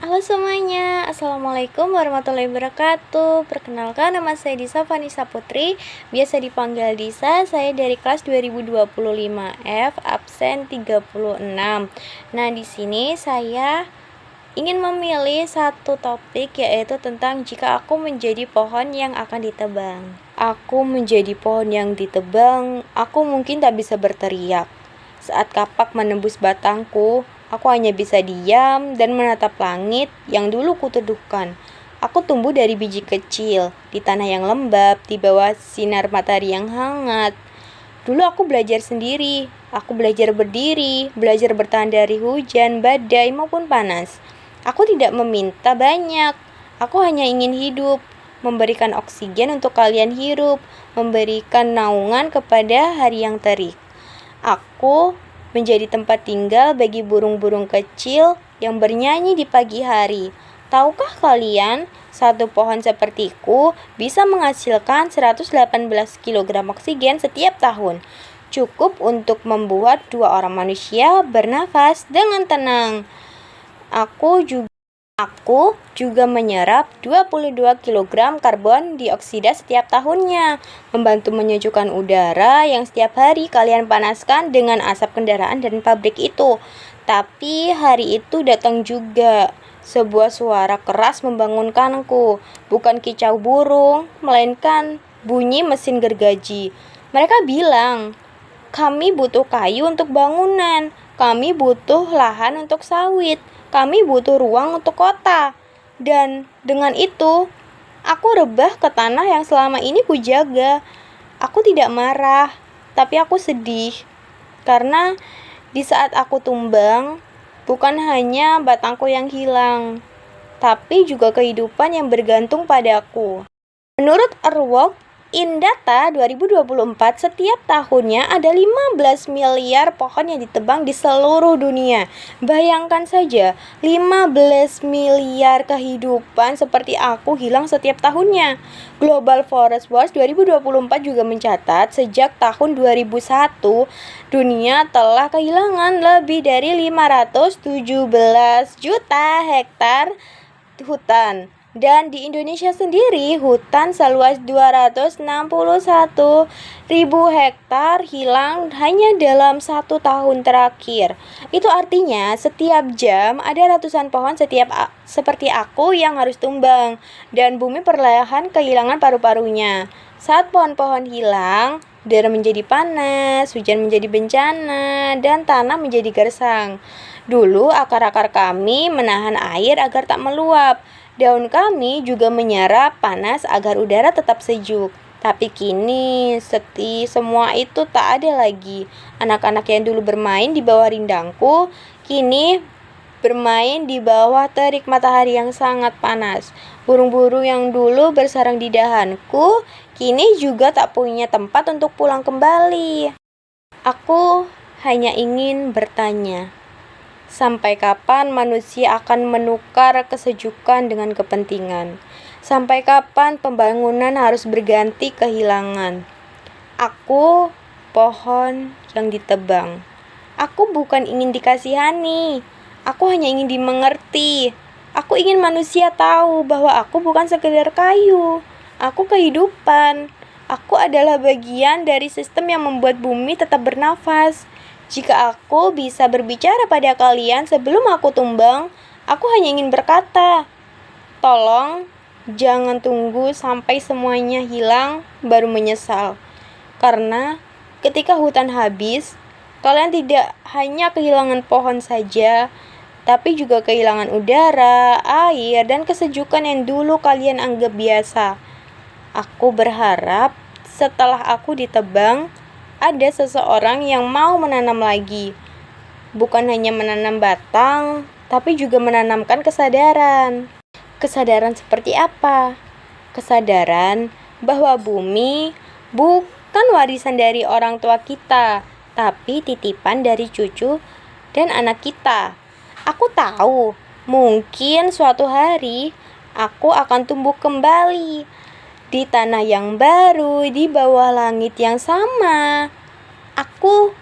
Halo semuanya, Assalamualaikum warahmatullahi wabarakatuh. Perkenalkan, nama saya Disa Vanessa Putri, biasa dipanggil Disa. Saya dari kelas 2025F, absen 36. Nah, di sini saya ingin memilih satu topik, yaitu tentang jika aku menjadi pohon yang akan ditebang. Aku menjadi pohon yang ditebang, aku mungkin tak bisa berteriak. Saat kapak menembus batangku, aku hanya bisa diam dan menatap langit yang dulu kuteduhkan. Aku tumbuh dari biji kecil, di tanah yang lembab, di bawah sinar matahari yang hangat. Dulu aku belajar sendiri, aku belajar berdiri, belajar bertahan dari hujan, badai, maupun panas. Aku tidak meminta banyak, aku hanya ingin hidup, memberikan oksigen untuk kalian hirup, memberikan naungan kepada hari yang terik. Aku menjadi tempat tinggal bagi burung-burung kecil yang bernyanyi di pagi hari. Tahukah kalian, satu pohon sepertiku bisa menghasilkan 118 kg oksigen setiap tahun. Cukup untuk membuat 2 orang manusia bernafas dengan tenang. Aku juga menyerap 22 kg karbon dioksida setiap tahunnya, membantu menyejukkan udara yang setiap hari kalian panaskan dengan asap kendaraan dan pabrik itu. Tapi hari itu datang juga. Sebuah suara keras membangunkanku, bukan kicau burung, melainkan bunyi mesin gergaji. Mereka bilang, kami butuh kayu untuk bangunan, kami butuh lahan untuk sawit, kami butuh ruang untuk kota. Dan dengan itu, aku rebah ke tanah yang selama ini kujaga. Aku tidak marah, tapi aku sedih. Karena di saat aku tumbang, bukan hanya batangku yang hilang, tapi juga kehidupan yang bergantung padaku. Menurut Earthwork in Data 2024, setiap tahunnya ada 15 miliar pohon yang ditebang di seluruh dunia. Bayangkan saja, 15 miliar kehidupan seperti aku hilang setiap tahunnya. Global Forest Watch 2024 juga mencatat sejak tahun 2001, dunia telah kehilangan lebih dari 517 juta hektar hutan. Dan di Indonesia sendiri, hutan seluas 261 ribu hektar hilang hanya dalam 1 tahun terakhir. Itu artinya setiap jam ada ratusan pohon seperti aku yang harus tumbang, dan bumi perlahan kehilangan paru-parunya. Saat pohon-pohon hilang, udara menjadi panas, hujan menjadi bencana, dan tanah menjadi gersang. Dulu akar-akar kami menahan air agar tak meluap. Daun kami juga menyerap panas agar udara tetap sejuk. Tapi kini, semua itu tak ada lagi. Anak-anak yang dulu bermain di bawah rindangku, kini bermain di bawah terik matahari yang sangat panas. Burung-burung yang dulu bersarang di dahanku, kini juga tak punya tempat untuk pulang kembali. Aku hanya ingin bertanya, sampai kapan manusia akan menukar kesejukan dengan kepentingan? Sampai kapan pembangunan harus berganti kehilangan? Aku pohon yang ditebang. Aku bukan ingin dikasihani. Aku hanya ingin dimengerti. Aku ingin manusia tahu bahwa aku bukan sekedar kayu. Aku kehidupan. Aku adalah bagian dari sistem yang membuat bumi tetap bernafas. Jika aku bisa berbicara pada kalian sebelum aku tumbang, aku hanya ingin berkata, tolong jangan tunggu sampai semuanya hilang baru menyesal. Karena ketika hutan habis, kalian tidak hanya kehilangan pohon saja, tapi juga kehilangan udara, air, dan kesejukan yang dulu kalian anggap biasa. Aku berharap setelah aku ditebang, ada seseorang yang mau menanam lagi. Bukan hanya menanam batang, tapi juga menanamkan kesadaran. Kesadaran seperti apa? Kesadaran bahwa bumi bukan warisan dari orang tua kita, tapi titipan dari cucu dan anak kita. Aku tahu, mungkin suatu hari aku akan tumbuh kembali di tanah yang baru, di bawah langit yang sama. Aku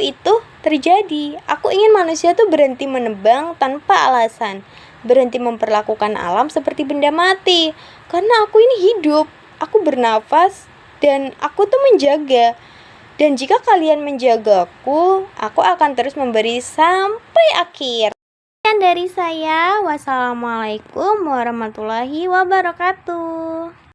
itu terjadi. Aku ingin manusia tuh berhenti menebang tanpa alasan, berhenti memperlakukan alam seperti benda mati. Karena aku ini hidup, aku bernafas, dan aku tuh menjaga. Dan jika kalian menjagaku, aku akan terus memberi sampai akhir. Sekian dari saya. Wassalamualaikum warahmatullahi wabarakatuh.